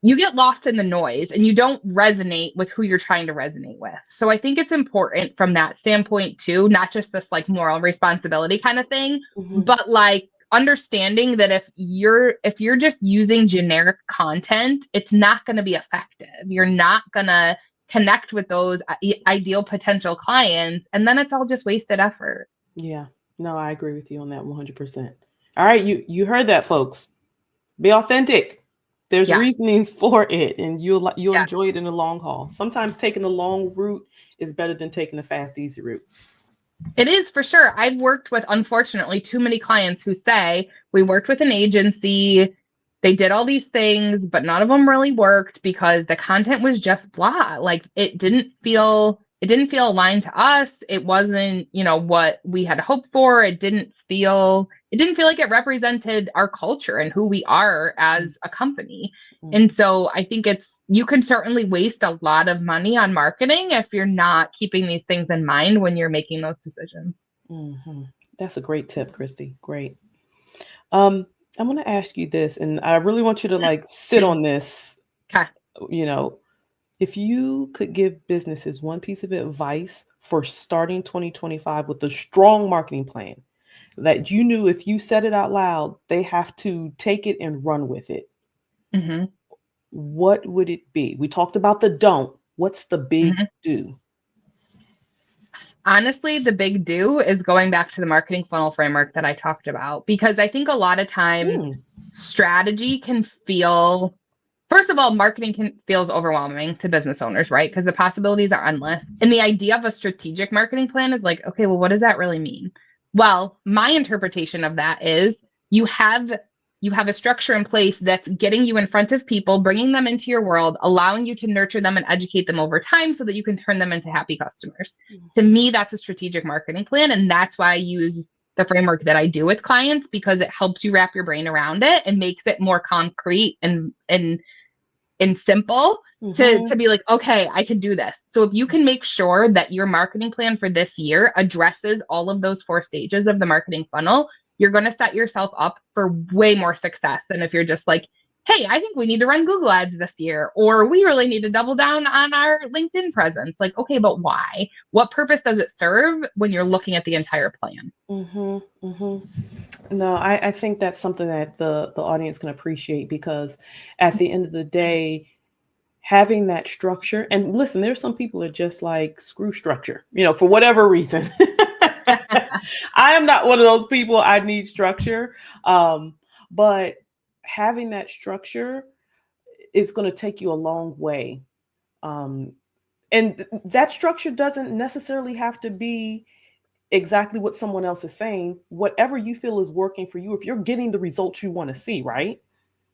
you get lost in the noise and you don't resonate with who you're trying to resonate with. So I think it's important from that standpoint too, not just this like moral responsibility kind of thing, but like understanding that if you're just using generic content, it's not going to be effective. You're not going to connect with those ideal potential clients, and then it's all just wasted effort. Yeah, no, I agree with you on that 100%. All right, you heard that, folks. Be authentic. There's reasonings for it, and you'll enjoy it in the long haul. Sometimes taking the long route is better than taking the fast, easy route. It is for sure. I've worked with, unfortunately, too many clients who say, we worked with an agency, they did all these things, but none of them really worked because the content was just blah. Like it didn't feel aligned to us. It wasn't, what we had hoped for. It didn't feel like it represented our culture and who we are as a company. And so I think you can certainly waste a lot of money on marketing if you're not keeping these things in mind when you're making those decisions. Mm-hmm. That's a great tip, Kristi. Great. I'm going to ask you this, and I really want you to sit on this. Okay. If you could give businesses one piece of advice for starting 2025 with a strong marketing plan that you knew if you said it out loud, they have to take it and run with it, what would it be? We talked about the don't. What's the big do? Honestly, the big do is going back to the marketing funnel framework that I talked about, because I think a lot of times strategy can feel, first of all, marketing feels overwhelming to business owners, right? Because the possibilities are endless. And the idea of a strategic marketing plan is like, okay, well, what does that really mean? Well, my interpretation of that is you have a structure in place that's getting you in front of people, bringing them into your world, allowing you to nurture them and educate them over time so that you can turn them into happy customers. To me, that's a strategic marketing plan. And that's why I use the framework that I do with clients, because it helps you wrap your brain around it and makes it more concrete and simple to be like, okay, I can do this. So if you can make sure that your marketing plan for this year addresses all of those 4 stages of the marketing funnel, you're going to set yourself up for way more success than if you're just like, hey, I think we need to run Google ads this year, or we really need to double down on our LinkedIn presence. Like, okay, but why? What purpose does it serve when you're looking at the entire plan? No, I think that's something that the audience can appreciate, because at the end of the day, having that structure, and listen, there's some people that just like screw structure, for whatever reason. I am not one of those people. I need structure. But having that structure is going to take you a long way. And that structure doesn't necessarily have to be exactly what someone else is saying. Whatever you feel is working for you, if you're getting the results you want to see, right?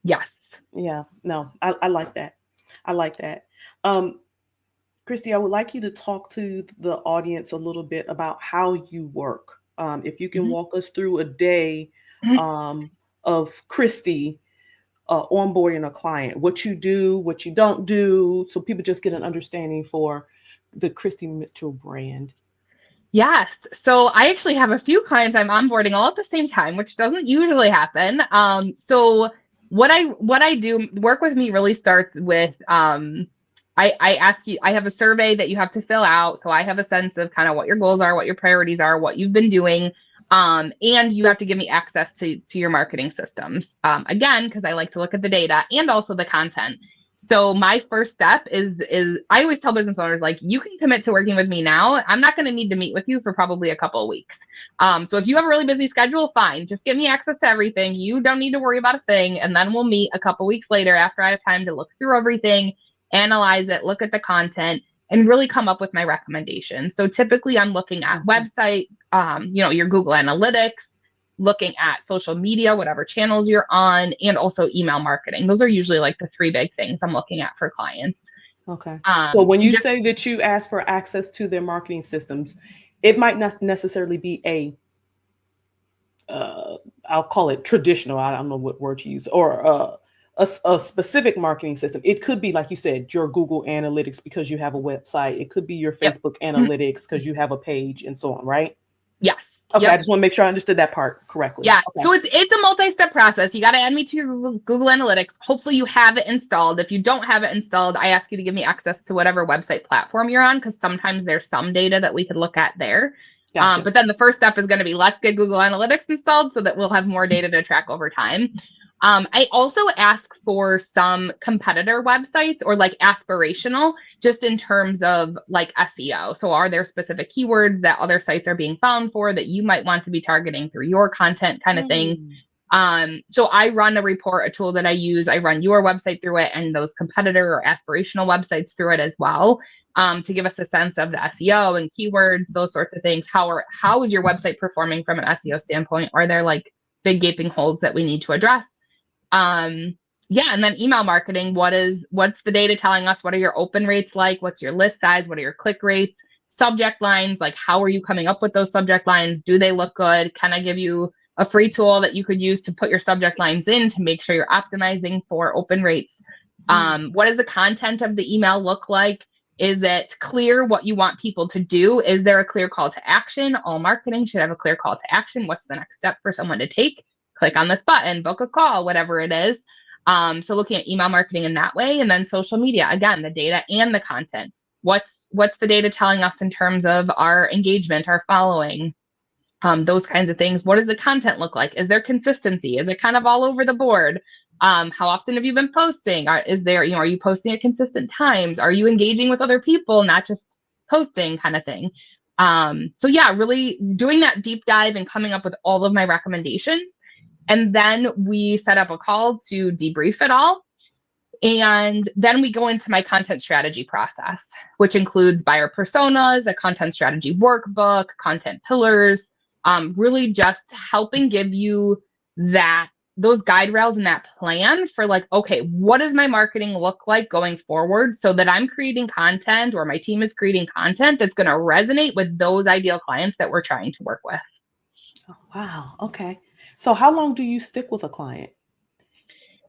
Yes. Yeah. No, I like that. I like that. Kristi, I would like you to talk to the audience a little bit about how you work. If you can walk us through a day of Kristi onboarding a client, what you do, what you don't do, so people just get an understanding for the Kristi Mitchell brand. Yes. So I actually have a few clients I'm onboarding all at the same time, which doesn't usually happen. So what I do, work with me really starts with, I ask you, I have a survey that you have to fill out. So I have a sense of kind of what your goals are, what your priorities are, what you've been doing. And you have to give me access to your marketing systems. Again, because I like to look at the data and also the content. So my first step is I always tell business owners, like, you can commit to working with me now. I'm not going to need to meet with you for probably a couple of weeks. So if you have a really busy schedule, fine, just give me access to everything. You don't need to worry about a thing. And then we'll meet a couple of weeks later after I have time to look through everything, analyze it, look at the content, and really come up with my recommendations. So typically I'm looking at website, your Google Analytics, looking at social media, whatever channels you're on, and also email marketing. Those are usually like the 3 big things I'm looking at for clients. Okay. So when you say that you ask for access to their marketing systems, it might not necessarily be I'll call it traditional, I don't know what word to use, or a specific marketing system. It could be, like you said, your Google Analytics because you have a website. It could be your Facebook Analytics because you have a page, and so on, right? Yes. Okay, I just want to make sure I understood that part correctly. Yes. Okay. So it's a multi-step process. You got to add me to your Google Analytics. Hopefully you have it installed. If you don't have it installed, I ask you to give me access to whatever website platform you're on, because sometimes there's some data that we could look at there. Gotcha. But then the first step is going to be, let's get Google Analytics installed so that we'll have more data to track over time. I also ask for some competitor websites, or like aspirational, just in terms of like SEO. So are there specific keywords that other sites are being found for that you might want to be targeting through your content, kind of thing? So I run a report, a tool that I use. I run your website through it and those competitor or aspirational websites through it as well. to give us a sense of the SEO and keywords, those sorts of things. How is your website performing from an SEO standpoint? Are there like big gaping holes that we need to address? Yeah, and then email marketing. What's the data telling us? What are your open rates like? What's your list size? What are your click rates? Subject lines, like how are you coming up with those subject lines? Do they look good? Can I give you a free tool that you could use to put your subject lines in to make sure you're optimizing for open rates? What does the content of the email look like? Is it clear what you want people to do? Is there a clear call to action? All marketing should have a clear call to action. What's the next step for someone to take? Click on this button, book a call, whatever it is. So looking at email marketing in that way, and then social media, again, the data and the content. What's the data telling us in terms of our engagement, our following, those kinds of things? What does the content look like? Is there consistency? Is it kind of all over the board? How often have you been posting? Are you posting at consistent times? Are you engaging with other people, not just posting kind of thing? So yeah, really doing that deep dive and coming up with all of my recommendations. And then we set up a call to debrief it all. And then we go into my content strategy process, which includes buyer personas, a content strategy workbook, content pillars, really just helping give you those guide rails and that plan for like, okay, what does my marketing look like going forward so that I'm creating content or my team is creating content that's going to resonate with those ideal clients that we're trying to work with. Oh, wow. Okay. So how long do you stick with a client?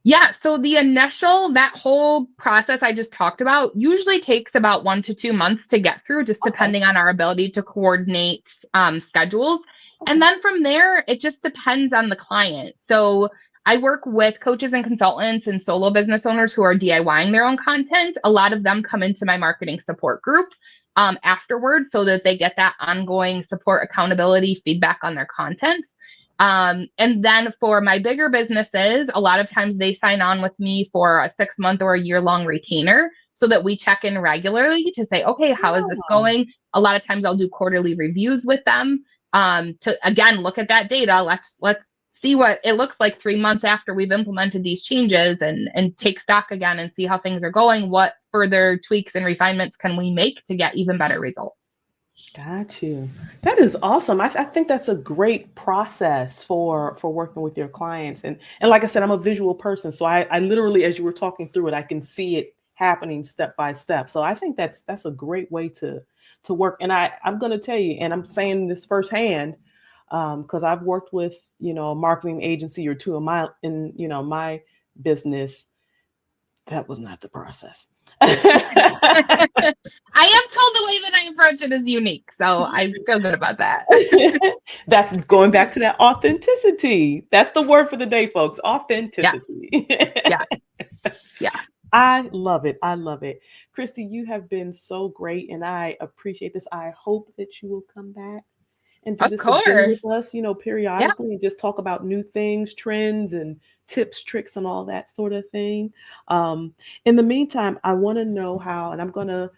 Yeah, so that whole process I just talked about usually takes about 1 to 2 months to get through, just depending on our ability to coordinate schedules. And then from there, it just depends on the client. So I work with coaches and consultants and solo business owners who are DIYing their own content. A lot of them come into my marketing support group afterwards so that they get that ongoing support, accountability, feedback on their content. And then for my bigger businesses, a lot of times they sign on with me for a 6-month or a year-long retainer so that we check in regularly to say, okay, how is this going? A lot of times I'll do quarterly reviews with them to, again, look at that data. Let's see what it looks like 3 months after we've implemented these changes and take stock again and see how things are going. What further tweaks and refinements can we make to get even better results? Got you. That is awesome. I think that's a great process for working with your clients. And like I said, I'm a visual person. So I literally, as you were talking through it, I can see it happening step by step. So I think that's a great way to work. And I'm going to tell you, and I'm saying this firsthand, because I've worked with, a marketing agency or two in my business. That was not the process. I am told the way that I approach it is unique, so I feel good about that. That's going back to that authenticity. That's the word for the day, folks. Authenticity. Yeah. I love it. I love it. Kristi, you have been so great, and I appreciate this. I hope that you will come back and do this again with us, periodically, and just talk about new things, trends, and tips, tricks, and all that sort of thing. In the meantime, I want to know how, and I'm going to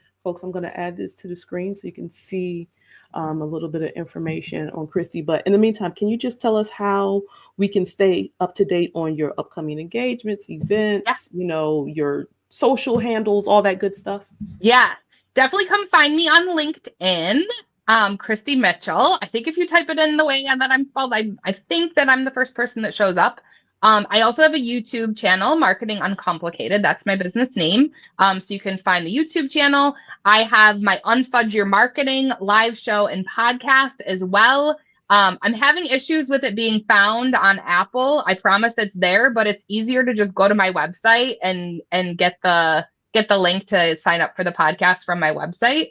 add this to the screen so you can see a little bit of information on Kristi. But in the meantime, can you just tell us how we can stay up to date on your upcoming engagements, events, your social handles, all that good stuff? Yeah, definitely come find me on LinkedIn. Kristi Mitchell. I think if you type it in the way that I'm spelled, I think that I'm the first person that shows up. I also have a YouTube channel, Marketing Uncomplicated. That's my business name. So you can find the YouTube channel. I have my Unfudge Your Marketing live show and podcast as well. I'm having issues with it being found on Apple. I promise it's there, but it's easier to just go to my website and get the link to sign up for the podcast from my website.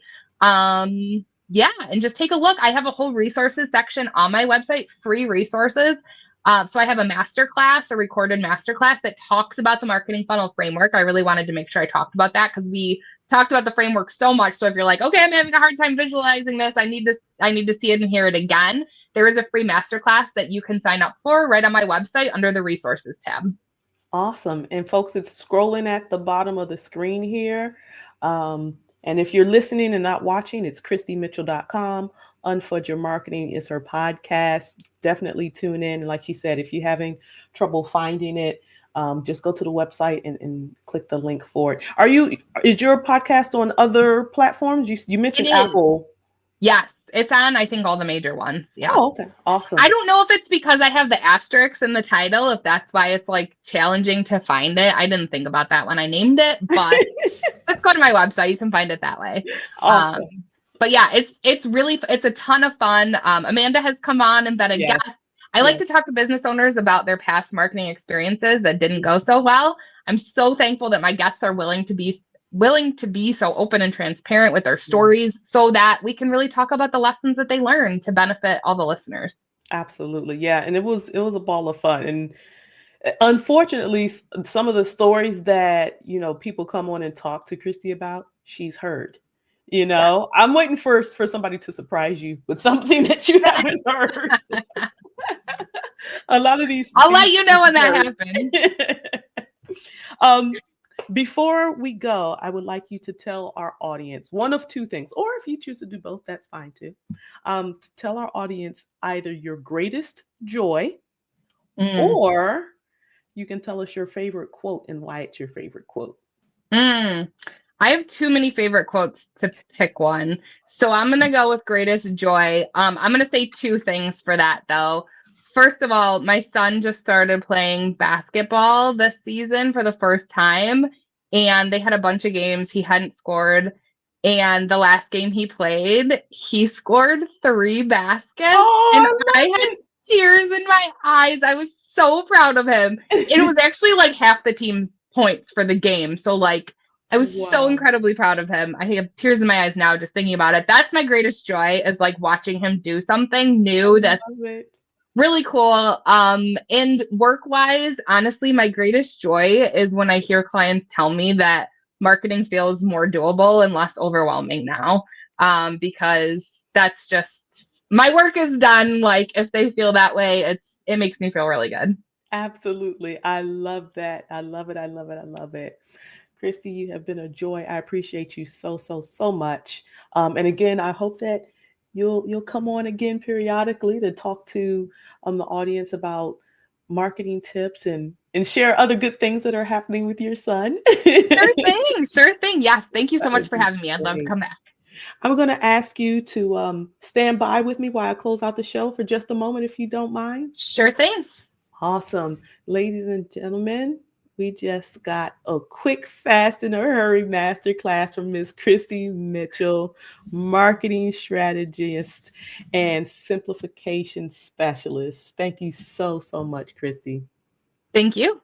Yeah, and just take a look. I have a whole resources section on my website, free resources. So I have a recorded masterclass that talks about the marketing funnel framework. I really wanted to make sure I talked about that because we talked about the framework so much. So if you're like, okay, I'm having a hard time visualizing this, I need to see it and hear it again. There is a free masterclass that you can sign up for right on my website under the resources tab. Awesome. And folks, it's scrolling at the bottom of the screen here. And if you're listening and not watching, it's KristiMitchell.com. Unfudge Your Marketing is her podcast. Definitely tune in. And like she said, if you're having trouble finding it, just go to the website and click the link for it. Is your podcast on other platforms? You mentioned It is. Apple. Yes, it's on, I think, all the major ones. Yeah. Oh, okay. Awesome. I don't know if it's because I have the asterisks in the title, if that's why it's like challenging to find it. I didn't think about that when I named it, but let's go to my website. You can find it that way. Awesome. But yeah, it's a ton of fun. Amanda has come on and been a Yes. guest. I like to talk to business owners about their past marketing experiences that didn't go so well. I'm so thankful that my guests are willing to be so open and transparent with their stories so that we can really talk about the lessons that they learned to benefit all the listeners. Absolutely. Yeah. And it was a ball of fun. And unfortunately, some of the stories that, people come on and talk to Kristi about, she's heard. I'm waiting for somebody to surprise you with something that you haven't heard. A lot of these. I'll let you know when that happens. Before we go, I would like you to tell our audience one of two things, or if you choose to do both, that's fine too. To tell our audience either your greatest joy, or you can tell us your favorite quote and why it's your favorite quote. I have too many favorite quotes to pick one. So I'm going to go with greatest joy. I'm going to say two things for that, though. First of all, my son just started playing basketball this season for the first time, and they had a bunch of games he hadn't scored. And the last game he played, he scored 3 baskets, and I had tears in my eyes. I was so proud of him. It was actually like half the team's points for the game. So like, I was so incredibly proud of him. I have tears in my eyes now just thinking about it. That's my greatest joy, is like watching him do something new that's really cool. And work-wise, honestly, my greatest joy is when I hear clients tell me that marketing feels more doable and less overwhelming now. Because that's just, my work is done. Like, if they feel that way, it makes me feel really good. Absolutely. I love that. I love it. I love it. I love it. Kristi, you have been a joy. I appreciate you so much. And again, I hope that you'll come on again periodically to talk to the audience about marketing tips and share other good things that are happening with your son. Sure thing. Yes. Thank you so much for having me. I'd love to come back. I'm going to ask you to stand by with me while I close out the show for just a moment, if you don't mind. Sure thing. Awesome. Ladies and gentlemen, we just got a quick, fast, in a hurry masterclass from Ms. Kristi Mitchell, marketing strategist and simplification specialist. Thank you so much, Kristi. Thank you.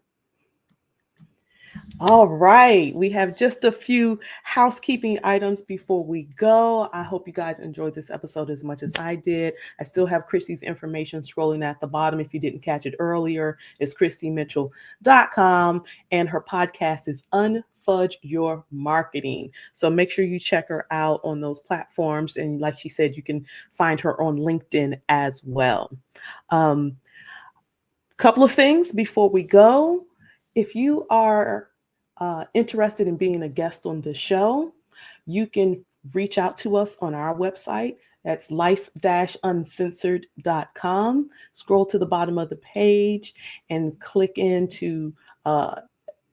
All right. We have just a few housekeeping items before we go. I hope you guys enjoyed this episode as much as I did. I still have Kristi's information scrolling at the bottom. If you didn't catch it earlier, it's KristiMitchell.com, and her podcast is Unfudge Your Marketing. So make sure you check her out on those platforms. And like she said, you can find her on LinkedIn as well. Couple of things before we go. If you are interested in being a guest on the show, you can reach out to us on our website. That's life-uncensored.com. Scroll to the bottom of the page and click in to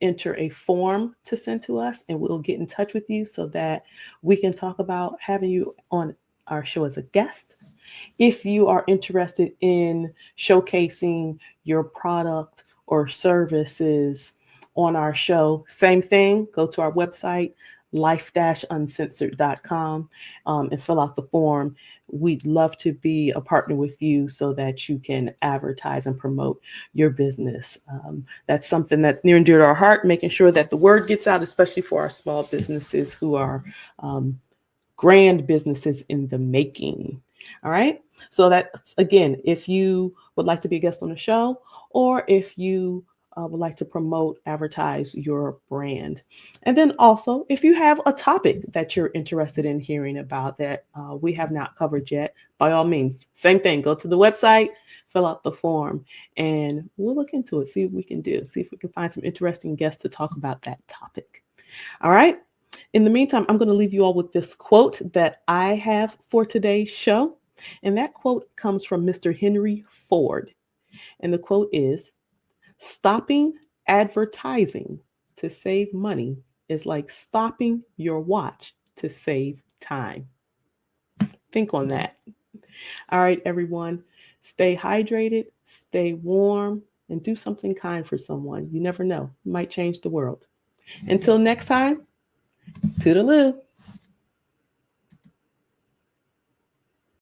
enter a form to send to us, and we'll get in touch with you so that we can talk about having you on our show as a guest. If you are interested in showcasing your product or services on our show, same thing, go to our website, life-uncensored.com, and fill out the form. We'd love to be a partner with you so that you can advertise and promote your business. That's something that's near and dear to our heart, making sure that the word gets out, especially for our small businesses who are grand businesses in the making. All right. So that's, again, if you would like to be a guest on the show, or if you would like to promote, advertise your brand. And then also, if you have a topic that you're interested in hearing about that we have not covered yet, by all means, same thing, go to the website, fill out the form, and we'll look into it, see what we can do, see if we can find some interesting guests to talk about that topic. All right. In the meantime, I'm going to leave you all with this quote that I have for today's show. And that quote comes from Mr. Henry Ford. And the quote is, "Stopping Advertising to save money is like stopping your watch to save time. Think on that. All right, everyone. Stay hydrated, stay warm, and do something kind for someone. You never know. It might change the world. Until next time, toodaloo.